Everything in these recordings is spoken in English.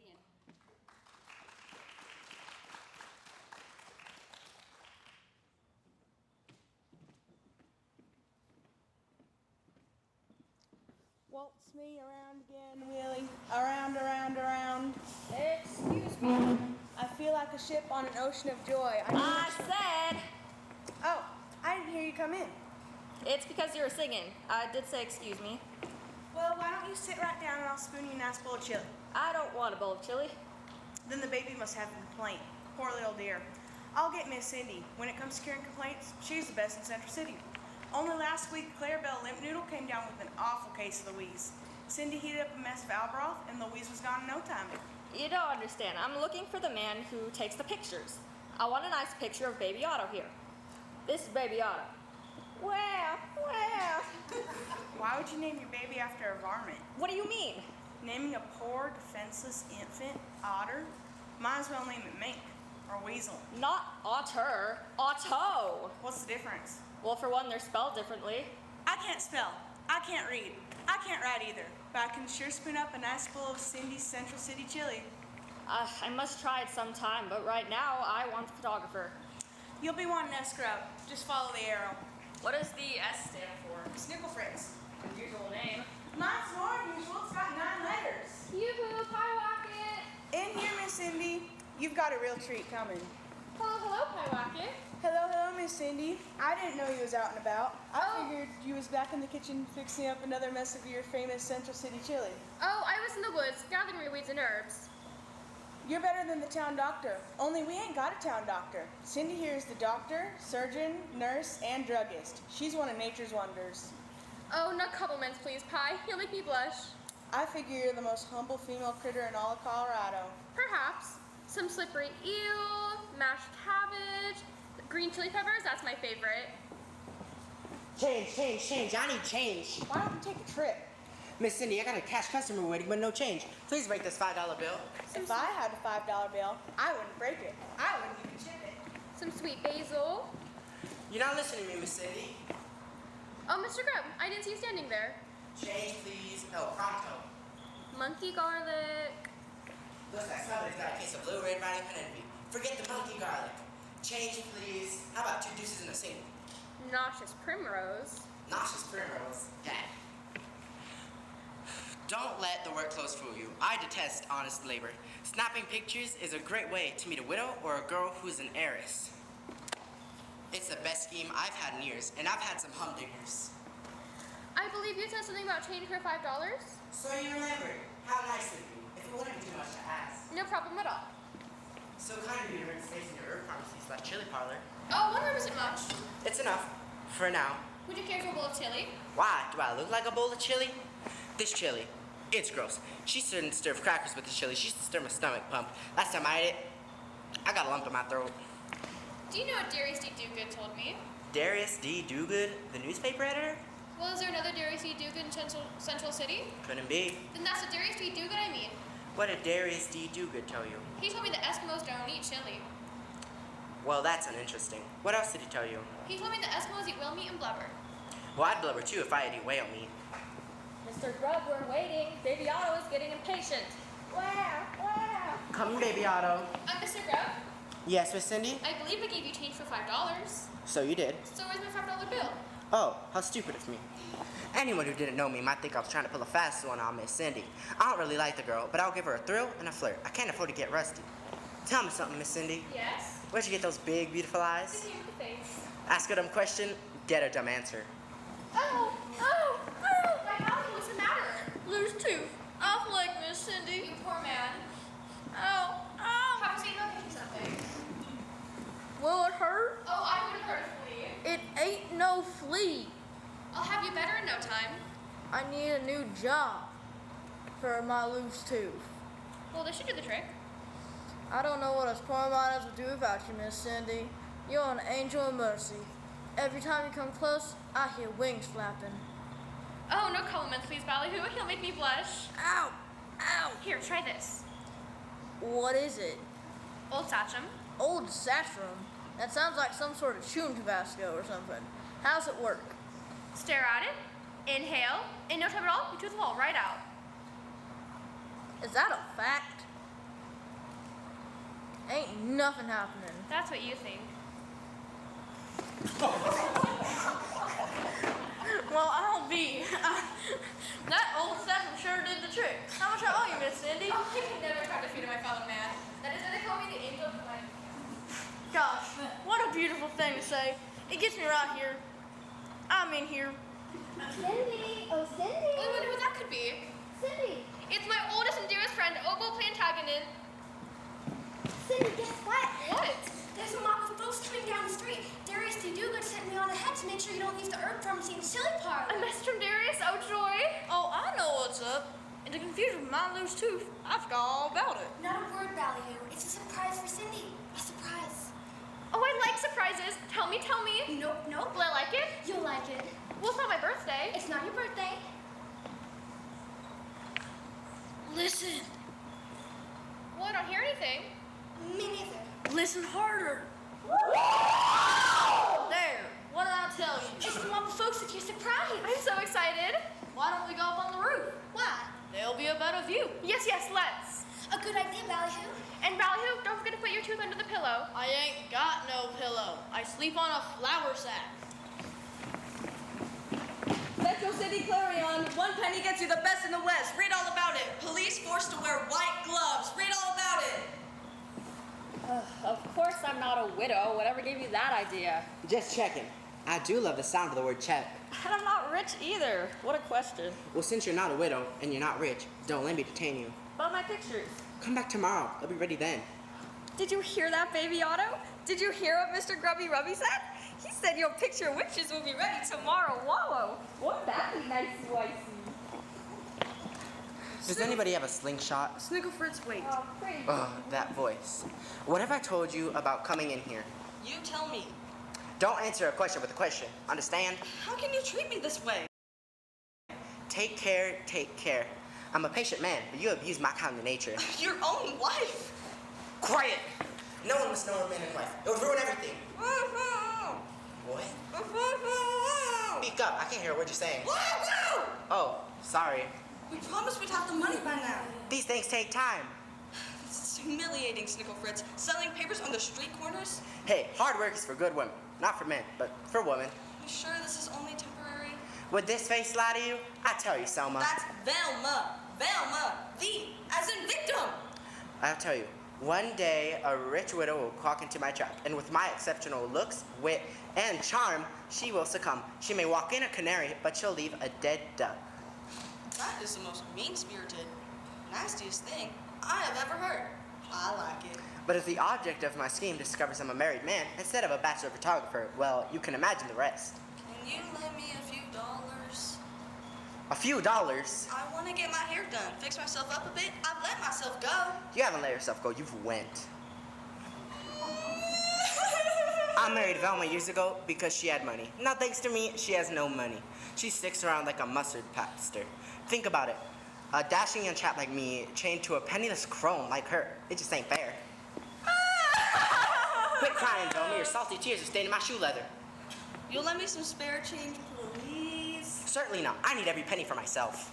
Christian. Waltz me around again, Willie. Around, around, around. Excuse me. I feel like a ship on an ocean of joy. I said Oh, I didn't hear you come in. it's because you were singing. I did say excuse me. Well, why don't you sit right down and I'll spoon you a nice bowl of chili. I don't want a bowl of chili. Then the baby must have a complaint. Poor little dear. I'll get Miss Cindy. When it comes to curing complaints, she's the best in Central City. Only last week, Claire Bell Limp Noodle came down with an awful case of the WIYS. Cindy heated up a mess of owl broth, and the WIYS was gone in no time. You don't understand. I'm looking for the man who takes the pictures. I want a nice picture of Baby Otto here. This is Baby Otto. Wow. Why would you name your baby after a varmint? What do you mean? Naming a poor, defenseless infant otter? Might as well name it mink or weasel. Not otter. Otto. What's the difference? Well, for one, they're spelled differently. I can't spell. I can't read. I can't write either. But I can sure spoon up a nice bowl of Cindy's Central City chili. I must try it sometime, but right now I want the photographer. You'll be wanting S grub. Just follow the arrow. What does the S stand for? Snickle Fritz. Unusual name. Mine's more unusual. It's got 9 letters. Yoo-hoo, Pie Rocket. In here, Miss Cindy. You've got a real treat coming. Hello, Pie Rocket. Hello, Miss Cindy. I didn't know you was out and about. I figured you was back in the kitchen fixing up another mess of your famous Central City chili. Oh, I was in the woods, gathering weeds and herbs. You're better than the town doctor, only we ain't got a town doctor. Cindy here is the doctor, surgeon, nurse, and druggist. She's one of nature's wonders. Oh, no compliments, please, Pie. You'll make me blush. I figure you're the most humble female critter in all of Colorado. Perhaps. Some slippery eel, mashed cabbage, green chili peppers, that's my favorite. Change. I need change. Why don't we take a trip? Miss Cindy, I got a cash customer waiting, but no change. Please break this $5 bill. If I had a $5 bill, I wouldn't break it. I wouldn't even chip it. Some sweet basil. You're not listening to me, Miss Cindy. Oh, Mr. Grubb, I didn't see you standing there. Change, please. Oh, pronto. Monkey garlic. Looks like somebody's got a case of Blue Red Riding Hood envy. Forget the monkey garlic. Change, please. How about 2 deuces in a single? Nauseous primrose. Nauseous primrose. Yeah. Don't let the work clothes fool you. I detest honest labor. Snapping pictures is a great way to meet a widow or a girl who's an heiress. It's the best scheme I've had in years, and I've had some humdiggers. I believe you said something about change for $5. So you remembered. How nice of you. If it wouldn't be too much to ask. No problem at all. So kind of you to rent space in your Earth Pharmacy / chili parlor. Oh, 1 room isn't much. It's enough. For now. Would you care for a bowl of chili? Why? Do I look like a bowl of chili? This chili. It's gross. She shouldn't stir crackers with the chili. She used to stir my stomach pump. Last time I ate it, I got a lump in my throat. Do you know what Darius D. Duguid told me? Darius D. Duguid, the newspaper editor? Well, is there another Darius D. Duguid in Central City? Couldn't be. Then that's the Darius D. Duguid I mean. What did Darius D. Duguid tell you? He told me the Eskimos don't eat chili. Well, that's uninteresting. What else did he tell you? He told me the Eskimos eat whale meat and blubber. Well, I'd blubber too if I had eat whale meat. Mr. Grubb, we're waiting. Baby Otto is getting impatient. Wow. Come, baby Otto. Mr. Grubb, Yes, Miss Cindy? I believe I gave you change for $5. So you did. So where's my $5 bill? Oh, how stupid of me. Anyone who didn't know me might think I was trying to pull a fast one on Miss Cindy. I don't really like the girl, but I'll give her a thrill and a flirt. I can't afford to get rusty. Tell me something, Miss Cindy. Yes? Where'd you get those big, beautiful eyes? Sit here with the face. Ask a dumb question, get a dumb answer. Oh! My Molly, what's the matter? Loose tooth. Off leg, Miss Cindy. You poor man. Ow. Have a seat, go get you something. Will it hurt? Oh, I wouldn't hurt a flea. It ain't no flea. I'll have you better in no time. I need a new job for my loose tooth. Well, this should do the trick. I don't know what us poor miners would do without you, Miss Cindy. You're an angel of mercy. Every time you come close, I hear wings flapping. Oh, no compliments, please, Ballyhoo. He'll make me blush. Ow! Here, try this. What is it? Old Satcham. Old Satcham? That sounds like some sort of chewing Tabasco or something. How's it work? Stare at it. Inhale. In no time at all, your tooth will fall right out. Is that a fact? Ain't nothing happening. That's what you think. Well, I'll be. That old Stephen sure did the trick. How much I owe you, Miss Cindy? Oh, I can never try to feed my fellow man. That is why they call me the angel of life. Gosh, what a beautiful thing to say. It gets me right here. I'm in here. Cindy! Oh, Cindy! I wonder who that could be. Cindy! It's my oldest and dearest friend, Obo Plantagenet. Cindy, guess what? What? There's a mob of folks coming down the street. Darius the Do-Good sent me on ahead to make sure you don't leave the herb pharmacy in the chili A parlor. message from Darius? Oh, joy. Oh, I know what's up. In the confusion of my loose tooth, I forgot all about it. Not a word, Ballyhoo. It's a surprise for Cindy. A surprise. Oh, I like surprises. Tell me. Nope, nope. Will I like it? You'll like it. Well, it's not my birthday. It's not your birthday. Listen. Well, I don't hear anything. Me neither. Listen harder. There. What did I tell you? It's the mob of folks with your surprise. I'm so excited. Why don't we go up on the roof? Why? There'll be a better view. Yes, let's. A good idea, Ballyhoo. And Ballyhoo, don't forget to put your tooth under the pillow. I ain't got no pillow. I sleep on a flour sack. Metro City Clarion, 1 penny gets you the best in the West. Read all about it. Police forced to wear white gloves. Read all about it. Of course I'm not a widow. Whatever gave you that idea? Just checking. I do love the sound of the word check. And I'm not rich either. What a question. Well, since you're not a widow and you're not rich, don't let me detain you. About my pictures. Come back tomorrow. They'll be ready then. Did you hear that, Baby Otto? Did you hear what Mr. Grubby Rubby said? He said your picture witches will be ready tomorrow. Whoa! Won't that be nice, Wicey? Does anybody have a slingshot? Snickle Fritz, wait. Oh, pretty. Ugh, that voice. What have I told you about coming in here? You tell me. Don't answer a question with a question. Understand? How can you treat me this way? Take care, take care. I'm a patient man, but you abuse my kind of nature. Your own wife. Quiet! No one must know a man and wife. It would ruin everything. What? Speak up. I can't hear what you're saying. Oh, sorry. We promised we'd have the money by now. These things take time. This is humiliating, Snickle Fritz. Selling papers on the street corners? Hey, hard work is for good women. Not for men, but for women. You sure this is only temporary? Would this face lie to you? I tell you, Selma. That's Velma. Velma. The, as in victim. I'll tell you. One day, a rich widow will walk into my trap, and with my exceptional looks, wit, and charm, she will succumb. She may walk in a canary, but she'll leave a dead duck. That is the most mean-spirited, nastiest thing I have ever heard. I like it. But if the object of my scheme discovers I'm a married man instead of a bachelor photographer, well, you can imagine the rest. Can you lend me a few dollars? A few dollars? I want to get my hair done, fix myself up a bit. I've let myself go. You haven't let yourself go, you've went. I married Velma years ago because she had money. Now, thanks to me, she has no money. She sticks around like a mustard pastor. Think about it. A dashing young chap like me chained to a penniless crone like her. It just ain't fair. Quit crying, Velma. Your salty tears are staining my shoe leather. You'll lend me some spare change, please? Certainly not. I need every penny for myself.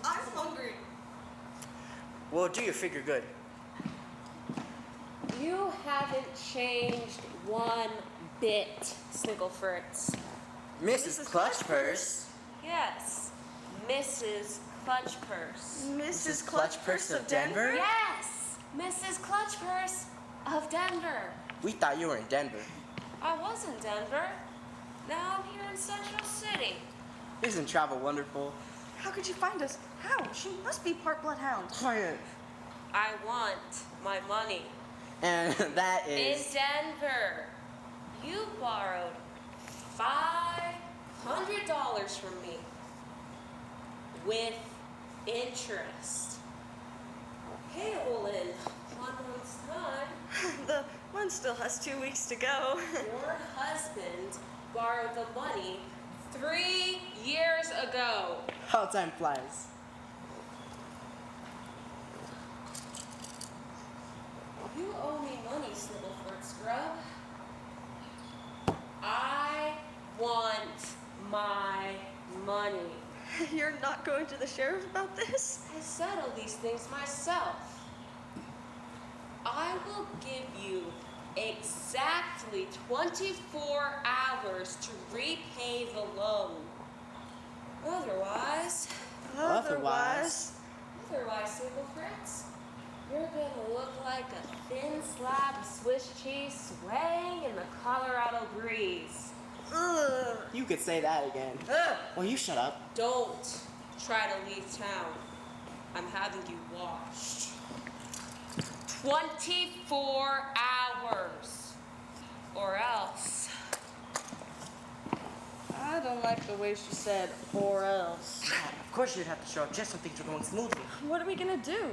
I'm hungry. Well, do your figure good. You haven't changed one bit, Snickle Fritz. Mrs. Clutch Purse. Yes, Mrs. Clutch Purse. Mrs. Clutch Purse of Denver? Yes, Mrs. Clutch Purse of Denver. We thought you were in Denver. I was in Denver. Now I'm here in Central City. Isn't travel wonderful? How could you find us? How? She must be part bloodhound. Quiet. I want my money. And that In is... Denver, you borrowed $500 from me with interest. Payable in 1 month's time. The one still has 2 weeks to go. Your husband borrowed the money 3 years ago. How time flies. You owe me money, Snibbleford Scrub. I want my money. You're not going to the sheriff about this? I settle these things myself. I will give you exactly 24 hours to repay the loan. Otherwise, Single Fritz, you're gonna look like a thin slab of Swiss cheese swaying in the Colorado breeze. Ugh. You could say that again. Ugh. Well, you shut up. Don't try to leave town. I'm having you washed. 24 hours. Or else. I don't like the way she said, or else. Of course you'd have to show up just when things were going smoothly. What are we gonna do?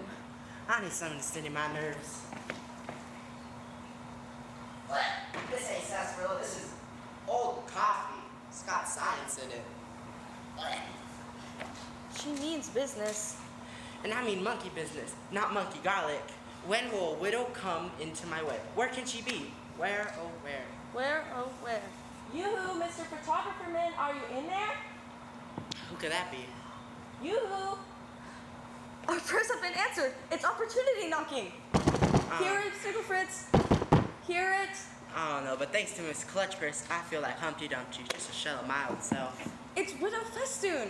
I need something to steady my nerves. What? This ain't sarsaparilla. This is old coffee. It's got science in it. She means business. And I mean monkey business, not monkey garlic. When will a widow come into my way? Where can she be? Where, oh where? Where, oh where? Yoo-hoo, Mr. Photographer Man, are you in there? Who could that be? Yoo-hoo. Our prayers have been answered. It's opportunity knocking. Hear it, Sniggle Fritz. Hear it. I don't know, but thanks to Miss Clutchpurse, I feel like Humpty Dumpty, just a shell of my old self. It's Widow Festoon.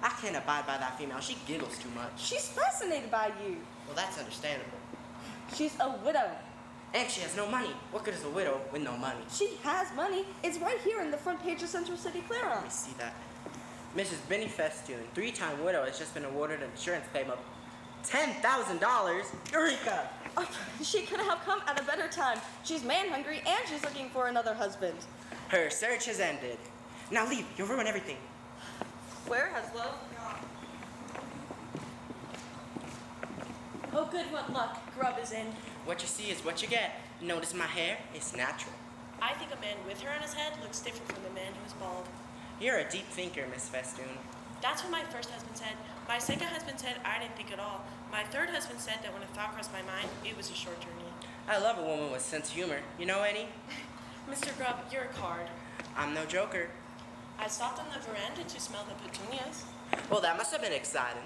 I can't abide by that female. She giggles too much. She's fascinated by you. Well, that's understandable. She's a widow. And she has no money. What good is a widow with no money? She has money. It's right here in the front page of Central City Let Clarion. me see that. Mrs. Benny Festoon, 3-time widow, has just been awarded an insurance claim of $10,000. Eureka! Oh, she couldn't have come at a better time. She's man hungry and she's looking for another husband. Her search has ended. Now leave. You'll ruin everything. Where has love gone? Oh, good luck. Grub is in. What you see is what you get. Notice my hair? It's natural. I think a man with her on his head looks different from the man who is bald. You're a deep thinker, Miss Festoon. That's what my first husband said. My second husband said I didn't think at all. My third husband said that when a thought crossed my mind, it was a short journey. I love a woman with sense of humor. You know any? Mr. Grub, you're a card. I'm no joker. I stopped on the veranda to smell the petunias. Well, that must have been exciting.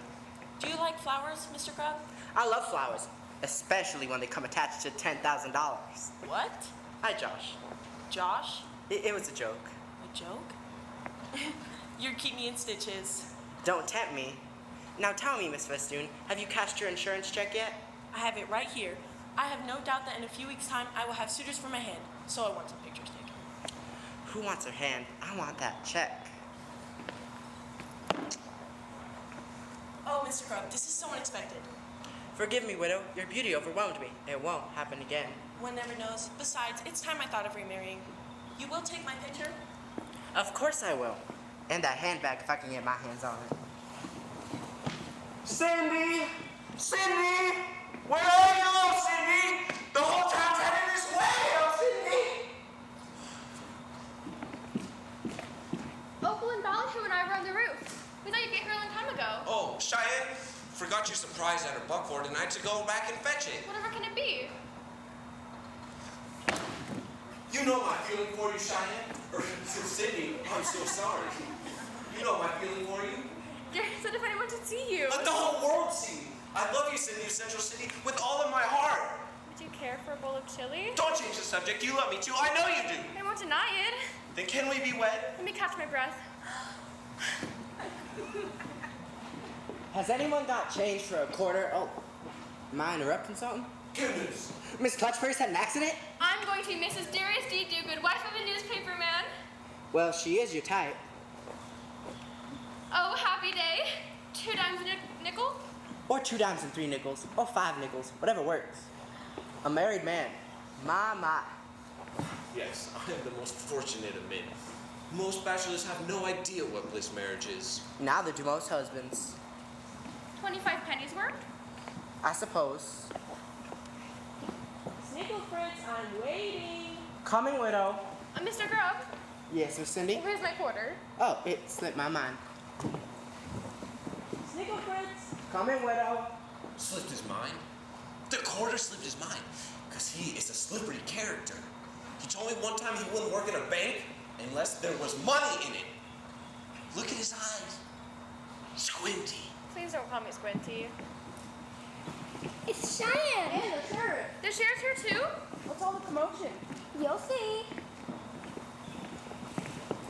Do you like flowers, Mr. Grub? I love flowers, especially when they come attached to $10,000. What? Hi, Josh. Josh? It was a joke. A joke? You're keep me in stitches. Don't tempt me. Now tell me, Miss Festoon, have you cashed your insurance check yet? I have it right here. I have no doubt that in a few weeks' time, I will have suitors for my hand, so I want some pictures taken. Who wants her hand? I want that check. Oh, Mr. Grub, this is so unexpected. Forgive me, widow. Your beauty overwhelmed me. It won't happen again. One never knows. Besides, it's time I thought of remarrying. You will take my picture? Of course I will. And that handbag if I can get my hands on it. Cindy! Cindy! Where are you, Cindy? The whole town's headed this way, Cindy! Opal and Ballyhoo and I were on the roof. We thought you'd get here a long time ago. Oh, Cheyenne, forgot your surprise at her buckboard tonight, so go back and fetch it. Whatever can it be? You know my feeling for you, Cheyenne. Or Cindy, I'm so sorry. You know my feeling for you. Gary said if anyone should see you. Let the whole world see you. I love you, Cindy of Central City, with all of my heart. Would you care for a bowl of chili? Don't change the subject. You love me too. I know you do. I won't deny it. Then can we be wed? Let me catch my breath. Has anyone got change for a quarter? Oh, am I interrupting something? Goodness. Miss Clutchpurse had an accident? I'm going to be Mrs. Darius D. Dogood, wife of a newspaper man. Well, she is your type. Oh, happy day. 2 dimes a nickel. Or 2 dimes and 3 nickels. Or 5 nickels. Whatever works. A married man. My. Yes, I am the most fortunate of men. Most bachelors have no idea what bliss marriage is. Neither do most husbands. 25 pennies worth. I suppose. Snickle Fritz, I'm waiting. Coming, widow. Mr. Grubb, Yes, Miss Cindy? where's my quarter? Oh, it slipped my mind. Snickle Fritz. Coming, widow. Slipped his mind? The quarter slipped his mind, because he is a slippery character. He told me one time he wouldn't work at a bank unless there was money in it. Look at his eyes. Squinty. Please don't call me Squinty. It's Cheyenne. And the sheriff. The sheriff's here too? What's all the commotion? You'll see.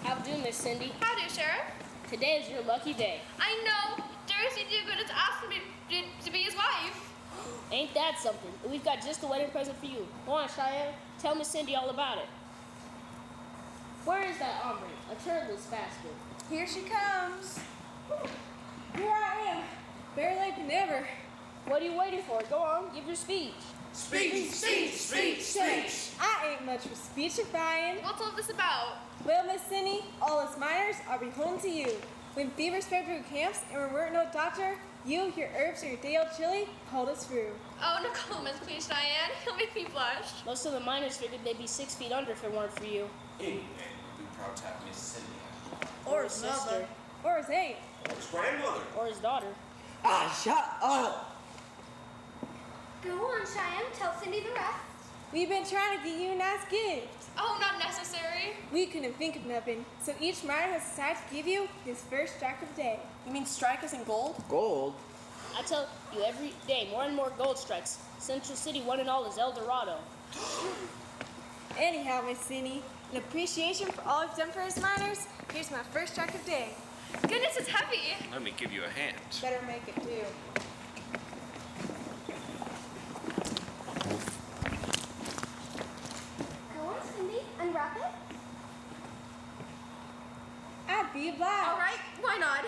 How do, Miss Cindy? How do, Sheriff? Today is your lucky day. I know. Darcy Dugan has asked me to be his wife. Ain't that something? We've got just the wedding present for you. Go on, Cheyenne. Tell Miss Cindy all about it. Where is that hombre? A turtle is faster. Here she comes. Here I am. Better late than never. What are you waiting for? Go on, give your speech. Speech, speech, speech, speech. I ain't much for speechifying. What's all this about? Well, Miss Cindy, all us miners, I'll be home to you. When fever spread through camps and we weren't no doctor, you, your herbs, and your day-old chili hold us through. Oh, no comments, please, Cheyenne. He'll make me blush. Most of the miners figured they'd be 6 feet under if it weren't for you. Any man would be proud to have Miss Cindy. Or his his mother. sister. Or his aunt. Or his grandmother. Or his daughter. Ah, shut up. Go on, Cheyenne. Tell Cindy the rest. We've been trying to get you a nice gift. Oh, not necessary. We couldn't think of nothing, so each miner has decided to give you his first strike of the day. You mean strike us in gold? Gold? I tell you every day, more and more gold strikes. Central City one and all is El Dorado. Anyhow, Miss Cindy, in appreciation for all you've done for us miners, here's my first strike of the day. Goodness, it's heavy. Let me give you a hand. Better make it too. Go on, Cindy. Unwrap it. I'd be obliged. All right, why not?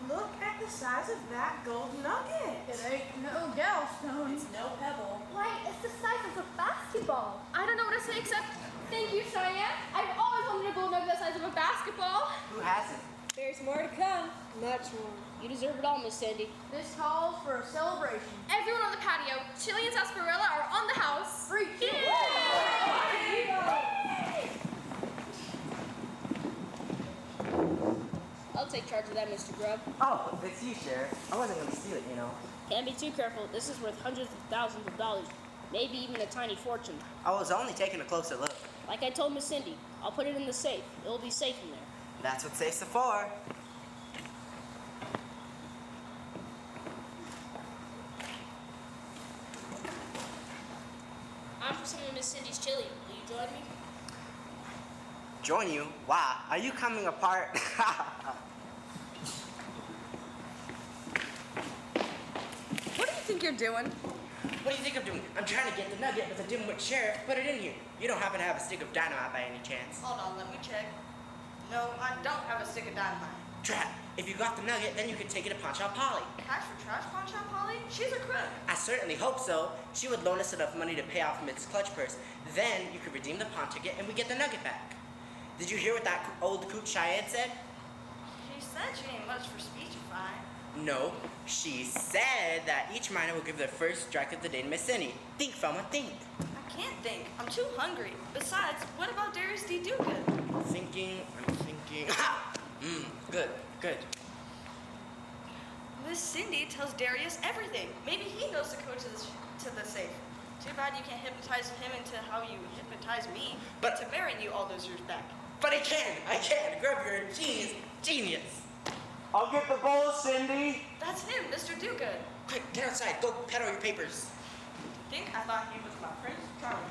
Look at the size of that gold nugget. It ain't no gallstone. It's no pebble. Why, it's the size of a basketball. I don't know what to say except thank you, Cheyenne. I've always wanted a gold nugget the size of a basketball. Who hasn't? There's more to come. Much more. You deserve it all, Miss Cindy. This calls for a celebration. Everyone on the patio, chili and sarsaparilla are on the house. Free chili. I'll take charge of that, Mr. Grubb. Oh, it's you, Sheriff. I wasn't gonna steal it, you know. Can't be too careful. This is worth hundreds of thousands of dollars. Maybe even a tiny fortune. I was only taking a closer look. Like I told Miss Cindy, I'll put it in the safe. It'll be safe in there. That's what safes are for. I'm for some of Miss Cindy's chili. Will you join me? Join you? Why? Are you coming apart? What do you think you're doing? What do you think I'm doing? I'm trying to get the nugget, but the dimwit sheriff put it in here. You don't happen to have a stick of dynamite by any chance? Hold on, let me check. No, I don't have a stick of dynamite. Drat. If you got the nugget, then you could take it to Pawn Shop Polly. Cash for trash, Pawn Shop Polly? She's a crook. I certainly hope so. She would loan us enough money to pay off Mitt's clutch purse. Then you could redeem the pawn ticket and we get the nugget back. Did you hear what that old coot Cheyenne said? She said she ain't much for speechifying. No, she said that each miner will give their first strike of the day to Miss Cindy. Think, Felma, think. I can't think. I'm too hungry. Besides, what about Darius D. Dugan? I'm thinking. Ha! Good, good. Miss Cindy tells Darius everything. Maybe he knows the code to the safe. Too bad you can't hypnotize him into how you hypnotized me But- into marrying you all those years back. But I can. Grub, you're a genius. I'll get the bowl, Cindy. That's him, Mr. Dugan. Quick, get outside. Go peddle your papers. Think I thought he was my Prince Charming.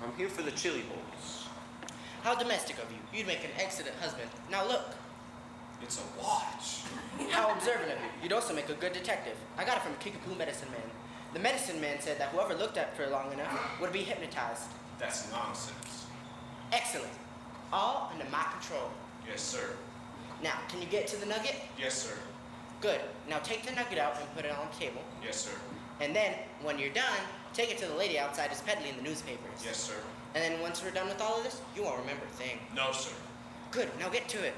I'm here for the chili bowls. How domestic of you. You'd make an excellent husband. Now look. It's a watch. How observant of you. You'd also make a good detective. I got it from Kickapoo Medicine Man. The medicine man said that whoever looked at it for long enough would be hypnotized. That's nonsense. Excellent. All under my control. Yes, sir. Now, can you get to the nugget? Yes, sir. Good. Now take the nugget out and put it on the table. Yes, sir. And then, when you're done, take it to the lady outside who's peddling the newspapers. Yes, sir. And then once we're done with all of this, you won't remember a thing. No, sir. Good. Now get to it.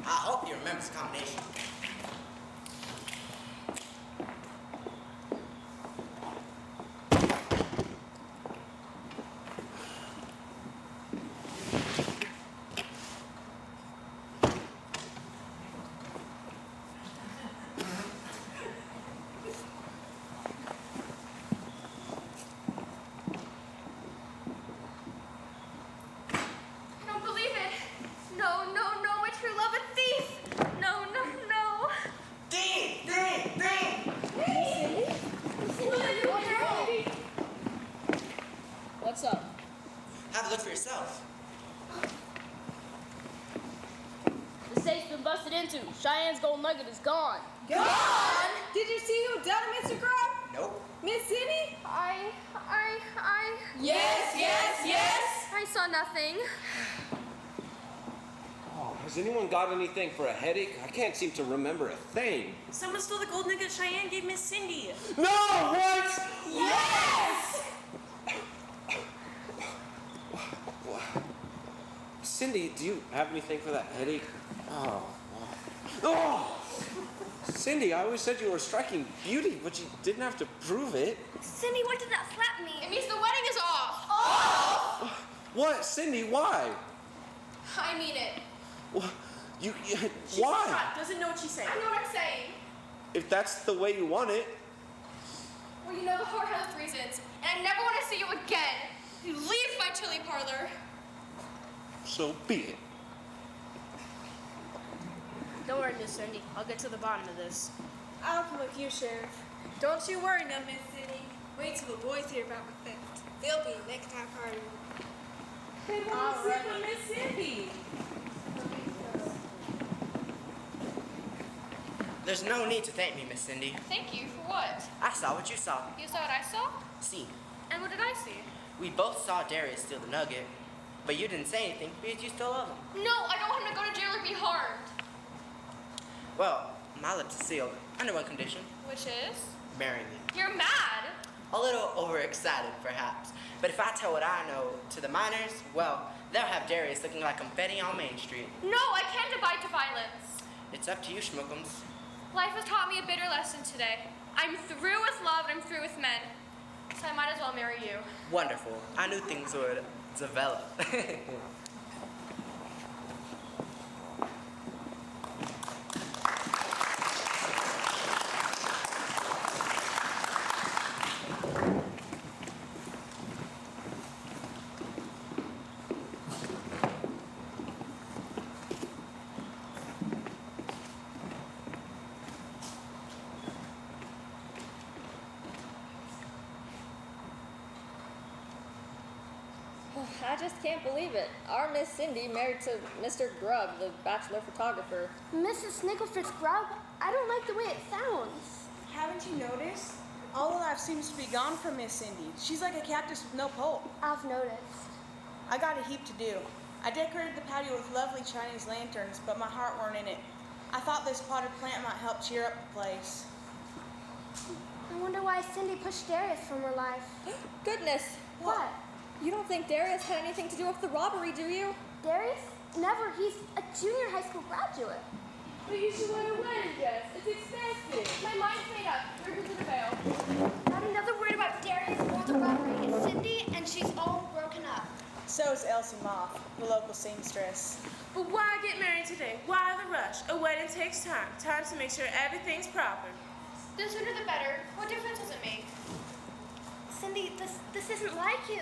I hope you remember the combination. What's up? Have a look for yourself. The safe's been busted into. Cheyenne's gold nugget is gone. Gone? Did you see who done it, Mr. Grubb? Nope. Miss Cindy? I Yes, yes, yes. I saw nothing. Oh, has anyone got anything for a headache? I can't seem to remember a thing. Someone stole the gold nugget Cheyenne gave Miss Cindy. No! What? Yes! Cindy, do you have anything for that headache? Oh. Oh! Cindy, I always said you were a striking beauty, but you didn't have to prove it. Cindy, what did that slap mean? It means the wedding is off. What? Cindy, why? I mean it. Wha- You She's why? distraught, doesn't know what she's saying. I know what I'm saying. If that's the way you want it. Well, you know the whore health reasons, and I never want to see you again. You leave my chili parlor. So be it. Don't worry, Miss Cindy. I'll get to the bottom of this. I'll come with you, Sheriff. Don't you worry now, Miss Cindy. Wait till the boys hear about my theft. They'll be a next time party. They want to sit with Miss Cindy. There's no need to thank me, Miss Cindy. Thank you for what? I saw what you saw. You saw what I saw? See, And what did I see? we both saw Darius steal the nugget, but you didn't say anything because you still love him. No, I don't want him to go to jail or be harmed. Well, my lips are sealed under one condition: Which is? marrying me. You're mad. A little overexcited, perhaps. But if I tell what I know to the minors, well, they'll have Darius looking like confetti on Main Street. No, I can't abide to violence. It's up to you, Schmookums. Life has taught me a bitter lesson today. I'm through with love and I'm through with men. So I might as well marry you. Wonderful. I knew things would develop. I just can't believe it. Our Miss Cindy married to Mr. Grubb, the bachelor photographer. Mrs. Snigglefritz Grubb, I don't like the way it sounds. Haven't you noticed? All the life seems to be gone from Miss Cindy. She's like a cactus with no pulp. I've noticed. I got a heap to do. I decorated the patio with lovely Chinese lanterns, but my heart weren't in it. I thought this potted plant might help cheer up the place. I wonder why Cindy pushed Darius from her life. Goodness. What? You don't think Darius had anything to do with the robbery, do you? Darius? Never. He's a junior high school graduate. But you should wear a wedding dress. It's expensive. My mind's made up. We're going to the veil. Not another word about Darius or the robbery. It's Cindy, and she's all broken up. So is Elsie Moth, the local seamstress. But why get married today? Why the rush? A wedding takes time. Time to make sure everything's proper. The sooner the better. What difference does it make? Cindy, this isn't like you.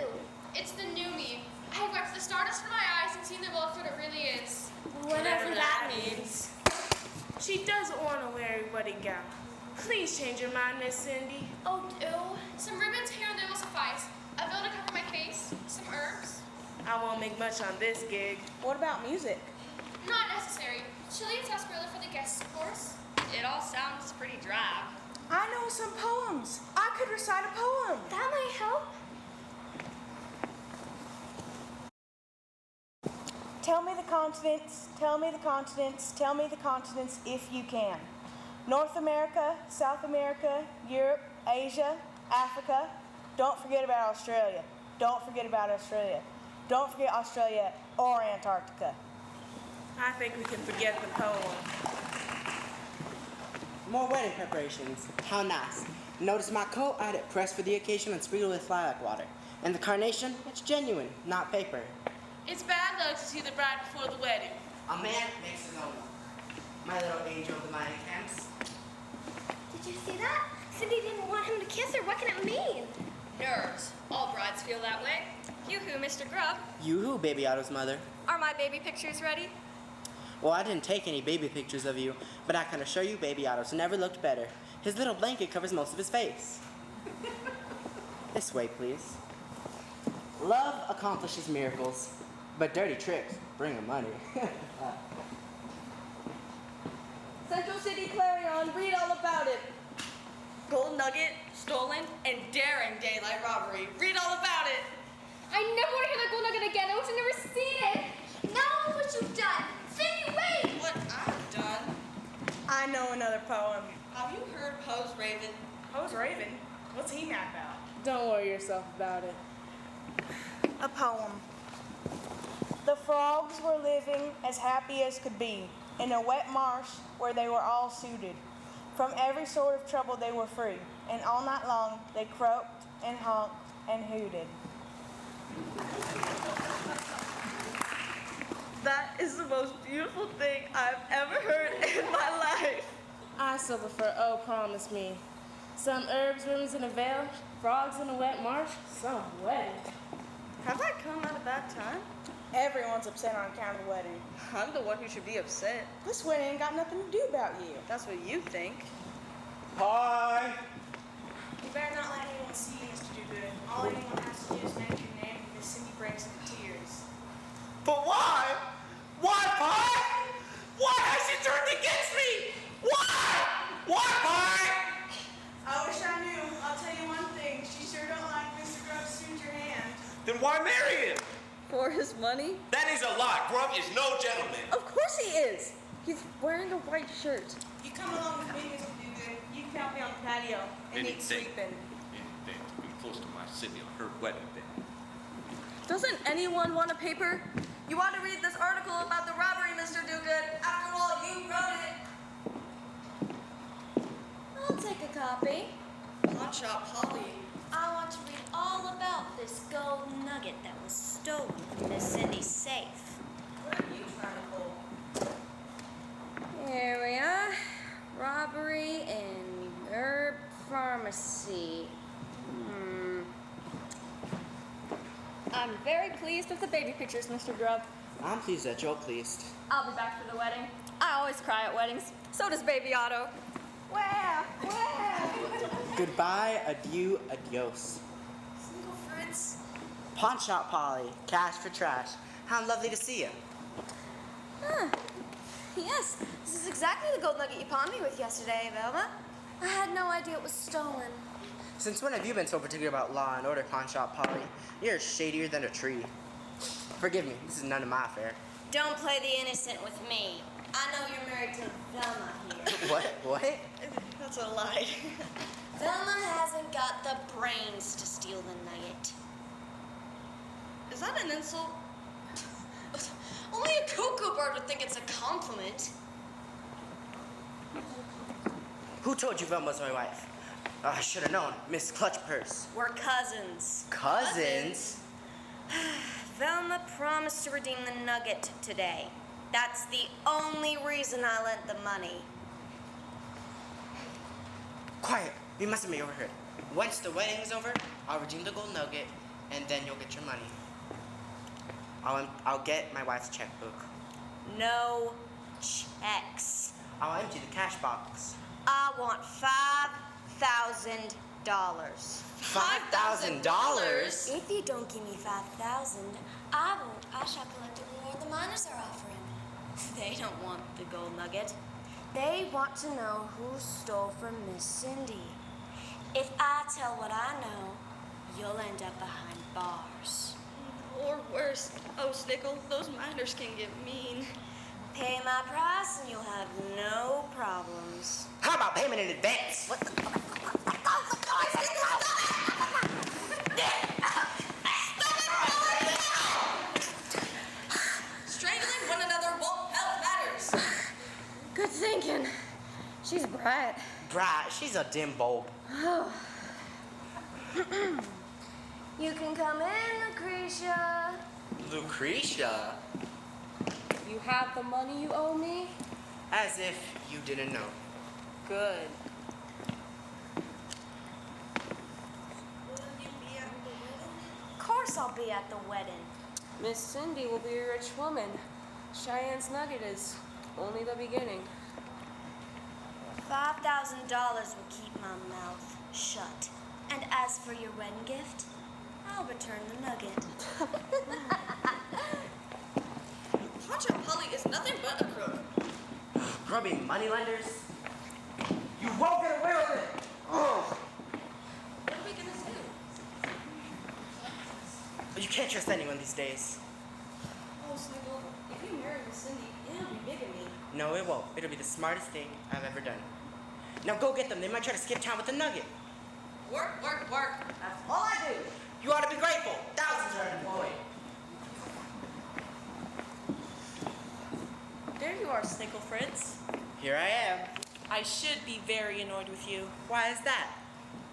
It's the new me. I've got the stardust for my eyes and seen the world for what it really is. Whatever that means. She doesn't want to wear a wedding gown. Please change your mind, Miss Cindy. Oh, ew. Some ribbons here and there will suffice. A veil to cover my face. Some herbs. I won't make much on this gig. What about music? Not necessary. Chili and sarsaparilla for the guests, of course. It all sounds pretty drab. I know some poems. I could recite a poem. That might help. Tell me the continents, tell me the continents, tell me the continents if you can. North America, South America, Europe, Asia, Africa. Don't forget about Australia. Don't forget about Australia. Don't forget Australia or Antarctica. I think we can forget the poem. More wedding preparations. How nice. Notice my coat? I had it pressed for the occasion and sprinkled with lilac water. And the carnation? It's genuine, not paper. It's bad luck to see the bride before the wedding. A man makes his own luck. My little angel of the mining camps. Did you see that? Cindy didn't want him to kiss her. What can it mean? Nerves. All brides feel that way. Yoo-hoo, Mr. Grubb. You who, Baby Otto's mother? Are my baby pictures ready? Well, I didn't take any baby pictures of you, but I can assure you Baby Otto's never looked better. His little blanket covers most of his face. This way, please. Love accomplishes miracles, but dirty tricks bring them money. Central City Clarion, read all about it. Gold nugget, stolen, and daring daylight robbery. Read all about it. I never want to hear that gold nugget again. I wish I'd never seen it. Now what you've done. Cindy, wait! What I've done? I know another poem. Have you heard Poe's Raven? Poe's Raven? What's he mad about? Don't worry yourself about it. A poem. The frogs were living as happy as could be in a wet marsh where they were all suited. From every sort of trouble they were free, and all night long they croaked and honked and hooted. That is the most beautiful thing I've ever heard in my life. I still prefer Oh Promise Me. Some herbs, ribbons in a veil, frogs in a wet marsh, some wedding. Have I come at a bad time? Everyone's upset on account of the wedding. I'm the one who should be upset. This wedding ain't got nothing to do about you. That's what you think. Hi. You better not let anyone see you, Mr. Do-Good. All anyone has to do is mention your name, and Miss Cindy breaks into tears. But why? Why, Pie? Why has she turned against me? Why? Why, Pie? I wish I knew. I'll tell you one thing. She sure don't like Mr. Grubb sued your hand. Then why marry him? For his money? That is a lie. Grump is no gentleman. Of course he is. He's wearing a white shirt. You come along with me, Mr. Do-Good. You can help me on the patio and eat sleeping. Anything to be close to my Cindy on her wedding day. Doesn't anyone want a paper? You want to read this article about the robbery, Mr. Do-Good. After all, you wrote it. I'll take a copy. Hotshot Polly. I want to read all about this gold nugget that was stolen from Miss Cindy's safe. What are you trying to pull? Here we are. Robbery in herb pharmacy. I'm very pleased with the baby pictures, Mr. Grubb. I'm pleased that you're pleased. I'll be back for the wedding. I always cry at weddings. So does Baby Otto. Goodbye, adieu, adios. Single Fritz. Pawn shop Polly, cash for trash. How lovely to see you. Yes, this is exactly the gold nugget you pawned me with yesterday, Velma. I had no idea it was stolen. Since when have you been so particular about law and order, pawn shop Polly? You're shadier than a tree. Forgive me, this is none of my affair. Don't play the innocent with me. I know you're married to Velma here. What? That's a lie. Velma hasn't got the brains to steal the nugget. Is that an insult? Only a cuckoo bird would think it's a compliment. Who told you Velma's my wife? I should have known. Miss Clutch Purse. We're cousins. Cousins? Velma promised to redeem the nugget today. That's the only reason I lent the money. Quiet. We mustn't be overheard. Once the wedding is over, I'll redeem the gold nugget, and then you'll get your money. I'll get my wife's checkbook. No checks. I'll empty the cash box. I want $5,000. $5,000? If you don't give me 5,000, I shall collect the reward the miners are offering. They don't want the gold nugget. They want to know who stole from Miss Cindy. If I tell what I know, you'll end up behind bars. Or worse. Oh, Snickle, those miners can get mean. Pay my price and you'll have no problems. How about payment in advance? What the? Strangling one another won't help matters. Good thinking. She's bright. Bright, she's a dim bulb. You can come in, Lucretia. Lucretia? You have the money you owe me? As if you didn't know. Good. Of course I'll be at the wedding. Miss Cindy will be a rich woman. Cheyenne's nugget is only the beginning. $5,000 will keep my mouth shut. And as for your wedding gift, I'll return the nugget. Poncho Polly is nothing but a crook. Grubby moneylenders. You won't get away with it. Oh. What are we gonna do? You can't trust anyone these days. Oh, Sniggle, if you marry Miss Cindy, it'll be bigamy. No, it won't. It'll be the smartest thing I've ever done. Now go get them. They might try to skip town with the nugget. Work, work, work. That's all I do. You ought to be grateful. Thousands are unemployed. There you are, Snickle Fritz. Here I am. I should be very annoyed with you. Why is that?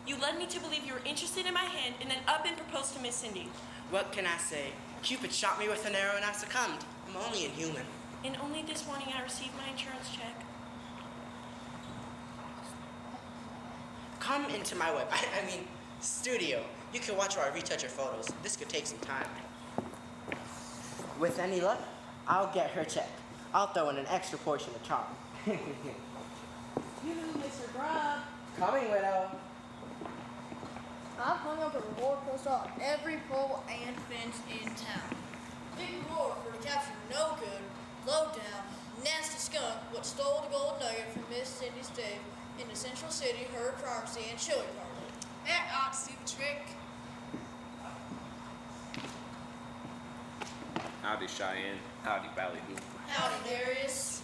You led me to believe you were interested in my hand and then up and proposed to Miss Cindy. What can I say? Cupid shot me with an arrow and I succumbed. I'm only inhuman. And only this morning I received my insurance check. Come into my studio. You can watch while I retouch your photos. This could take some time. With any luck, I'll get her check. I'll throw in an extra portion of charm. You, Mr. Grubb. Coming, widow. I've hung up a reward poster on every pole and fence in town. Big reward for the capture no good, low down, nasty skunk what stole the gold nugget from Miss Cindy's Dave in the Central City, her pharmacy, and chili party. That ought to do the trick. Howdy, Cheyenne. Howdy, Ballyhoo. Howdy, Darius.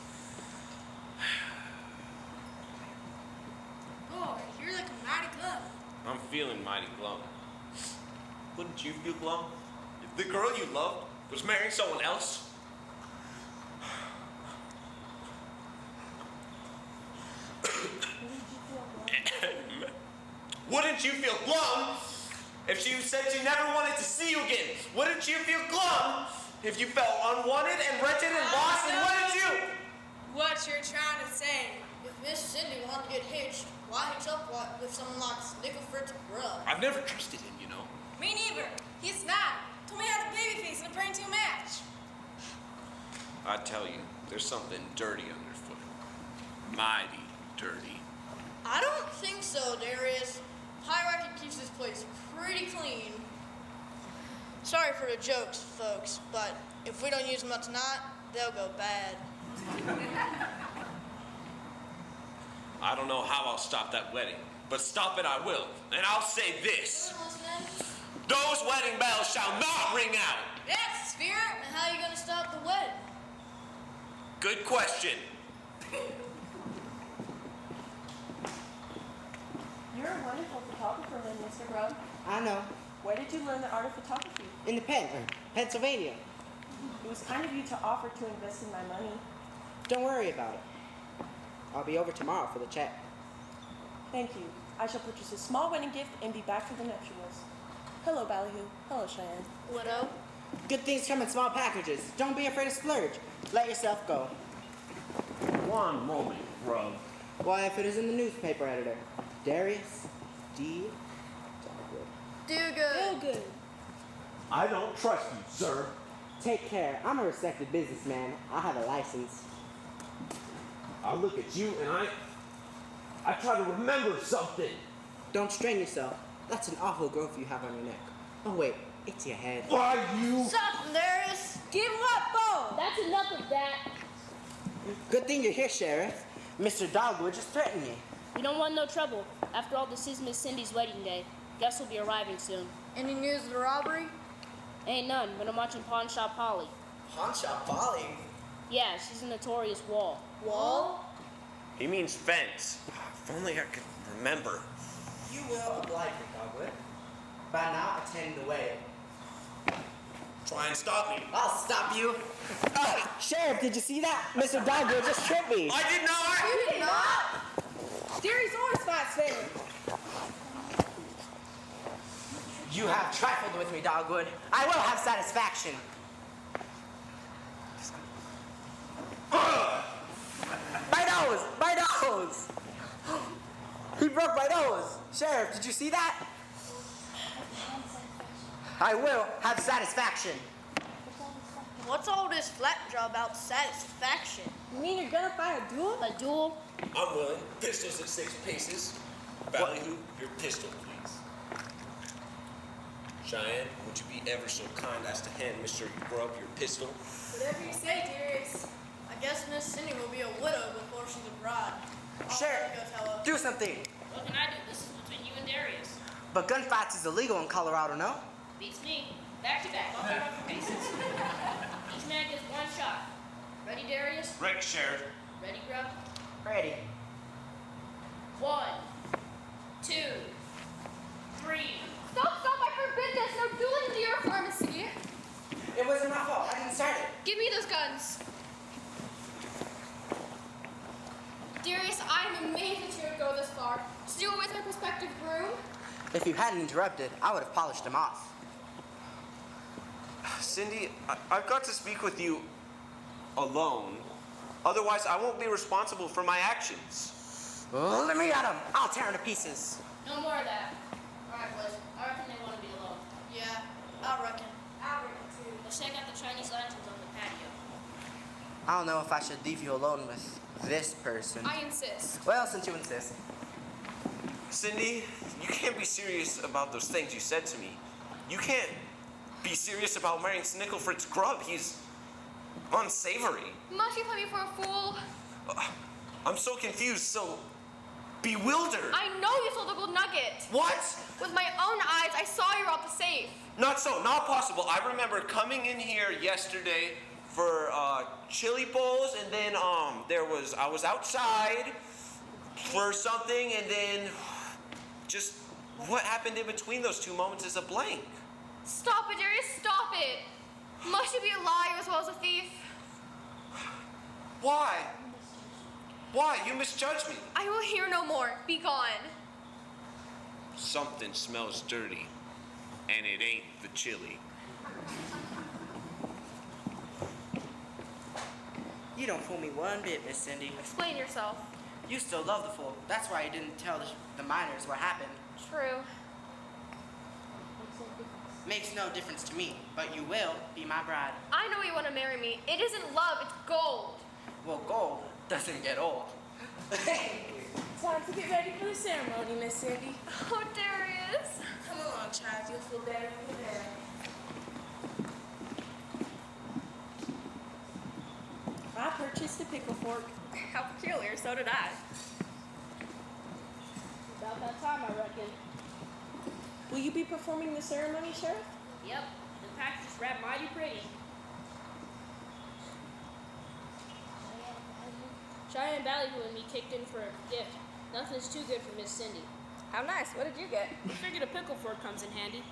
Oh, you're like a mighty glove. I'm feeling mighty glum. Wouldn't you feel glum if the girl you loved was marrying someone else? Wouldn't you feel glum if she said she never wanted to see you again? Wouldn't you feel glum if you felt unwanted and wretched and lost? And wouldn't you? What you're trying to say? If Miss Cindy wanted to get hitched, why hitch up with someone like Snickle Fritz Grubb? I've never trusted him, you know. Me neither. He's not. Told me I had a baby face and a brain to match. I tell you, there's something dirty underfoot. Mighty dirty. I don't think so, Darius. High Racket keeps this place pretty clean. Sorry for the jokes, folks, but if we don't use them up tonight, they'll go bad. I don't know how I'll stop that wedding, but stop it I will. And I'll say this. Those wedding bells shall not ring out. That's the spirit. And how are you going to stop the wedding? Good question. You're a wonderful photographer, then, Mr. Grubb. I know. Where did you learn the art of photography? In the Pennsylvania. It was kind of you to offer to invest in my money. Don't worry about it. I'll be over tomorrow for the check. Thank you. I shall purchase a small wedding gift and be back for the nuptials. Hello, Ballyhoo. Hello, Cheyenne. Widow. Good things come in small packages. Don't be afraid to splurge. Let yourself go. One moment, Grubb. Why, if it is in the newspaper editor. Darius D. Dogwood. Do good. Feel good. I don't trust you, sir. Take care. I'm a respected businessman. I have a license. I look at you and I try to remember something. Don't strain yourself. That's an awful growth you have on your neck. Oh, wait. It's your head. Why you? Something, Darius. Give what, Bo? That's enough of that. Good thing you're here, Sheriff. Mr. Dogwood just threatened me. We don't want no trouble. After all, this is Miss Cindy's wedding day. Guess we'll be arriving soon. Any news of the robbery? Ain't none, but I'm watching Pawn Shop Polly. Pawn Shop Polly? Yeah, she's a notorious wall. Wall? He means fence. If only I could remember. You will oblige me, Dogwood. By now, attend the way. Try and stop me. I'll stop you. Sheriff, did you see that? Mr. Dogwood just tripped me. I did not! You did not? Darius always fights fair. You have trifled with me, Dogwood. I will have satisfaction. My nose! My nose! He broke my nose! Sheriff, did you see that? I will have satisfaction. What's all this flapjaw about satisfaction? You mean you're gonna fight a duel? A duel? I'm willing. Pistols at 6 paces. Ballyhoo, your pistol, please. Cheyenne, would you be ever so kind as to hand Mr. Grubb your pistol? Whatever you say, dearest. I guess Miss Cindy will be a widow before she's a bride. Sure. Go tell her. Do something. What can I do? This is between you and Darius. But gunfights is illegal in Colorado, no? Beats me. Back to back. I'll cut off your faces. Each man gets one shot. Ready, Darius? Ready, Sheriff. Ready, Grubb? Ready. 1, 2, 3. Stop! I forbid this! No dueling into your pharmacy! It wasn't my fault. I didn't start it. Give me those guns! Darius, I am amazed that you would go this far. To do it with my prospective groom? If you hadn't interrupted, I would have polished him off. Cindy, I've got to speak with you alone. Otherwise, I won't be responsible for my actions. Let me at him. I'll tear him to pieces. No more of that. Alright, boys. I reckon they want to be alone. Yeah, I reckon. Too. Let's check out the Chinese lanterns on the patio. I don't know if I should leave you alone with this person. I insist. Well, since you insist. Cindy, you can't be serious about those things you said to me. You can't be serious about marrying Snickle Fritz Grubb. He's unsavory. Must you play me for a fool? I'm so confused, so bewildered. I know you stole the gold nugget. What? With my own eyes, I saw you rob the safe. Not so, not possible. I remember coming in here yesterday for chili bowls, and then I was outside for something, and then just what happened in between those two moments is a blank. Stop it, Darius, stop it. Must you be a liar as well as a thief? Why? Why? You misjudged me. I will hear no more. Be gone. Something smells dirty, and it ain't the chili. You don't fool me one bit, Miss Cindy. Explain yourself. You still love the fool. That's why you didn't tell the miners what happened. True. Makes no difference to me, but you will be my bride. I know you want to marry me. It isn't love, it's gold. Well, gold doesn't get old. Time to get ready for the ceremony, Miss Cindy. Oh, Darius. Come along, child. You'll feel better when you're there. I purchased a pickle fork. How peculiar, so did I. About that time, I reckon. Will you be performing the ceremony, Sheriff? Yep. The package is wrapped mighty pretty. Cheyenne Ballyhoo and me kicked in for a gift. Nothing's too good for Miss Cindy. How nice. What did you get? We figured a pickle fork comes in handy.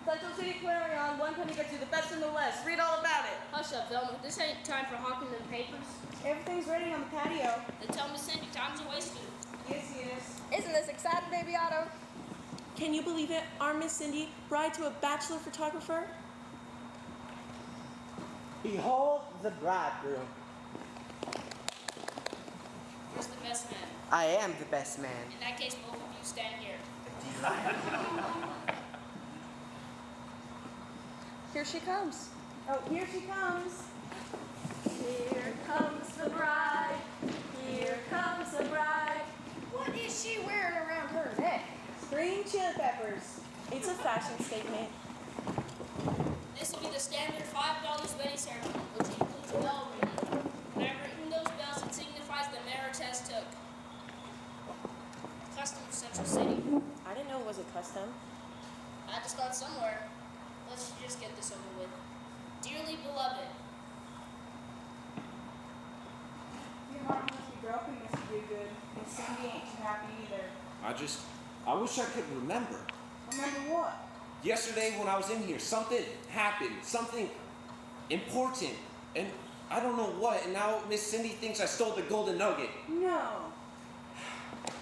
Central City Clarion, one penny gets you the best in the West. Read all about it. Hush up, Velma. This ain't time for honking them papers. Everything's ready on the patio. Then tell Miss Cindy time's a wasted. Yes, yes. Isn't this exciting, baby Otto? Can you believe it? Our Miss Cindy, bride to a bachelor photographer? Behold the bridegroom. Who's the best man? I am the best man. In that case, both of you stand here. Here she comes. Oh, here she comes. Here comes the bride. Here comes the bride. What is she wearing around her neck? Green chili peppers. It's a fashion statement. This will be the standard $5 wedding ceremony, which includes a bell ringing. When I've written those bells, it signifies the marriage has took. Custom of Central City. I didn't know it was a custom. I had to start somewhere. Let's just get this over with. Dearly beloved, Your heart must be broken, Mr. Dogood. And Cindy ain't too happy either. I wish I could remember. Remember what? Yesterday when I was in here, something happened, something important, and I don't know what, and now Miss Cindy thinks I stole the golden nugget. No.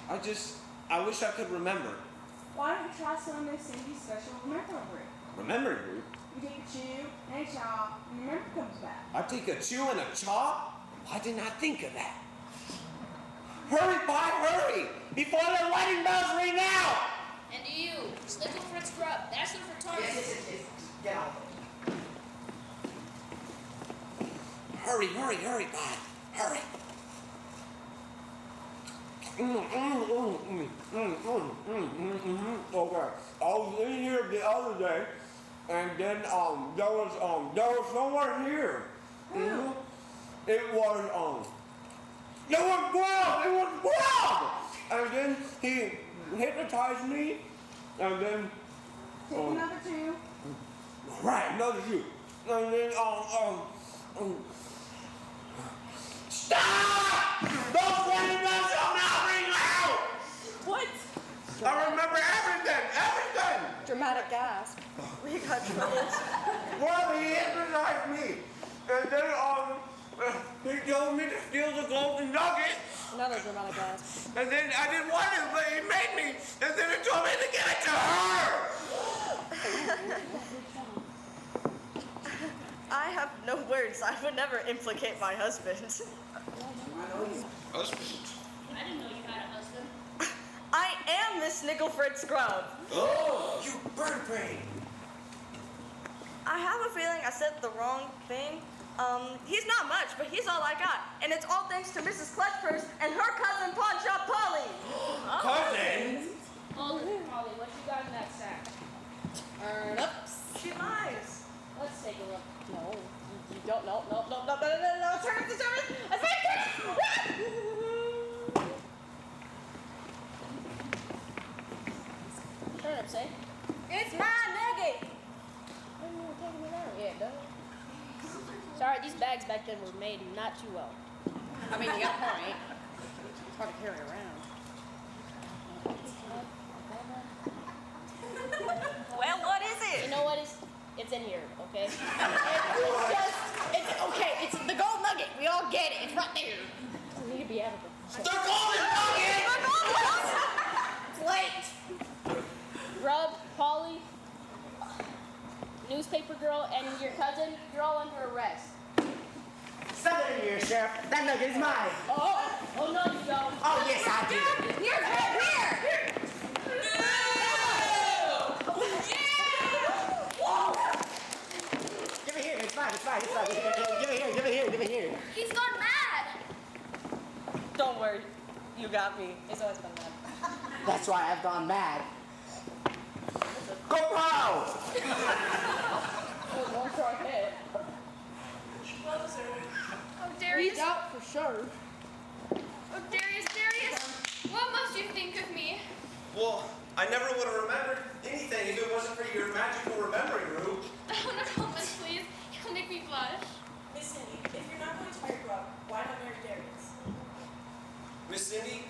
I wish I could remember. Why don't you try some of Miss Cindy's special remember bread? Remember, Ruth? You take a chew and a chop, and your memory comes back. I take a chew and a chop? Why didn't I think of that? Hurry, Bob, hurry! Before the wedding bells ring out! and to you, Snickle Fritz Grubb, that's the photographer. Yes. Get on. Hurry, Bob, hurry. Okay. I was in here the other day, and then there was someone here. It was Grub. And then he hypnotized me, and then Another two. right, another two. And then stop! Those wedding bells shall not ring out! What? I remember everything! Dramatic gasp. We got trouble. Well, he hypnotized me. And then, he told me to steal the golden nugget. Another dramatic gasp. And then I didn't want to, but he made me. And then he told me to give it to her. I have no words. I would never implicate my husband. Husband? I didn't know you had a husband. I am Miss Nickelford Scrub. Oh, you bird brain. I have a feeling I said the wrong thing. He's not much, but he's all I got. And it's all thanks to Mrs. Clutchpurse and her cousin Pawn Shop Polly. Cousin? Hold it, Polly. What you got in that sack? Turnips. She lies. Let's take a look. No, you don't. No. Turnips. I said turnips. Turnips, eh? It's my nugget. Yeah, duh. Sorry, these bags back then were made not too well. I mean, you got a point. It's hard to carry around. Well, what is it? You know what? It's in here, okay? It's okay. It's the gold nugget. We all get it. It's right there. You need to be able The golden nugget! It's late. Grub, Polly, newspaper girl, and your cousin, you're all under arrest. Stop it here, Sheriff. That nugget is mine. Oh no, you don't. Oh, yes, I do. Here's right here. Give it here. It's mine. Give it here. He's gone mad. Don't worry. You got me. He's always been mad. That's why I've gone mad. Go pow! Don't try it. Oh, Darius. He's out for sure. Oh, Darius. What must you think of me? Well, I never would have remembered anything if it wasn't for your magical remembering room. Oh, no comments, please. You'll make me blush. Miss Cindy, if you're not going to marry Grub, why not marry Darius? Miss Cindy,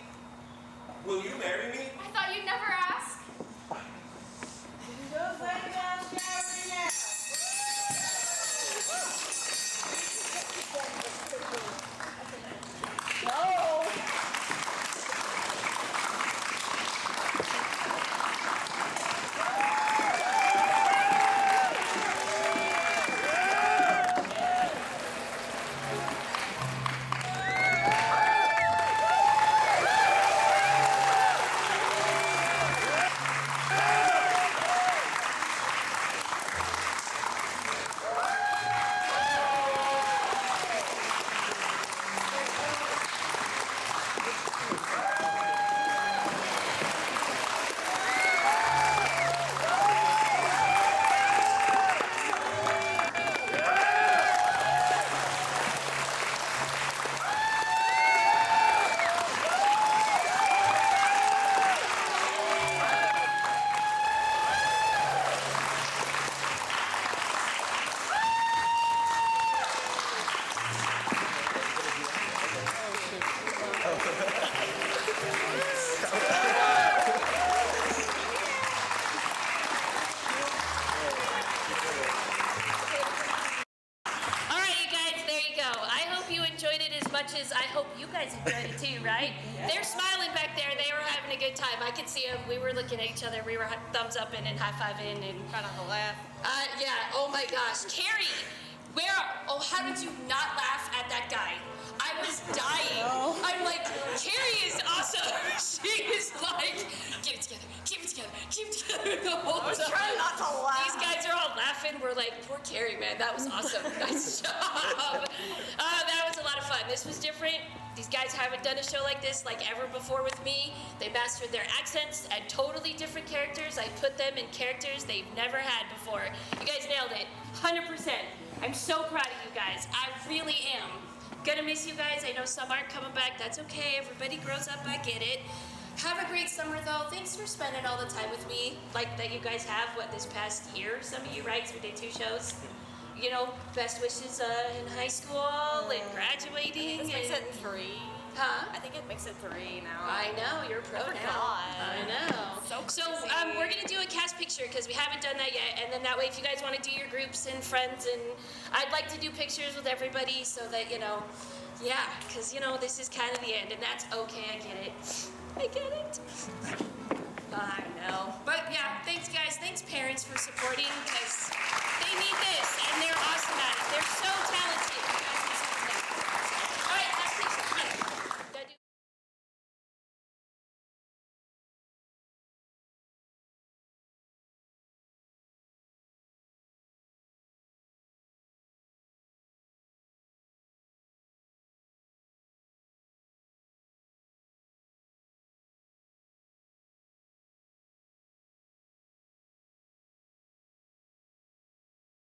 will you marry me? I thought you'd never ask. Those wedding bells shall ring out. No. As I hope you guys enjoyed it too, right? They're smiling back there. They were having a good time. I could see them. We were looking at each other. We were thumbs up and high-fiving and Try not to laugh. yeah. Oh my gosh, Carrie, how did you not laugh at that guy? I was dying. I'm like, Carrie is awesome. She is like, keep it together the whole time. I was trying not to laugh. These guys are all laughing. We're like, poor Carrie, man. That was awesome. Nice job. That was a lot of fun. This was different. These guys haven't done a show like this like ever before with me. They mastered their accents and totally different characters. I put them in characters they've never had before. You guys nailed it, 100%. I'm so proud of you guys. I really am. Gonna miss you guys. I know some aren't coming back. That's okay. Everybody grows up. I get it. Have a great summer, though. Thanks for spending all the time with me, like that you guys have, this past year. Some of you, right? 'Cause we did 2 shows. You know, best wishes in high school and graduating. This makes it 3. Huh? I think it makes it 3 now. I know, you're a pro now. I know. So we're gonna do a cast picture because we haven't done that yet, and then that way, if you guys want to do your groups and friends, and I'd like to do pictures with everybody so that yeah, because this is kind of the end, and that's okay. I get it. I get it. I know. But yeah, thanks guys. Thanks parents for supporting because they need this, and they're awesome at it. They're so talented.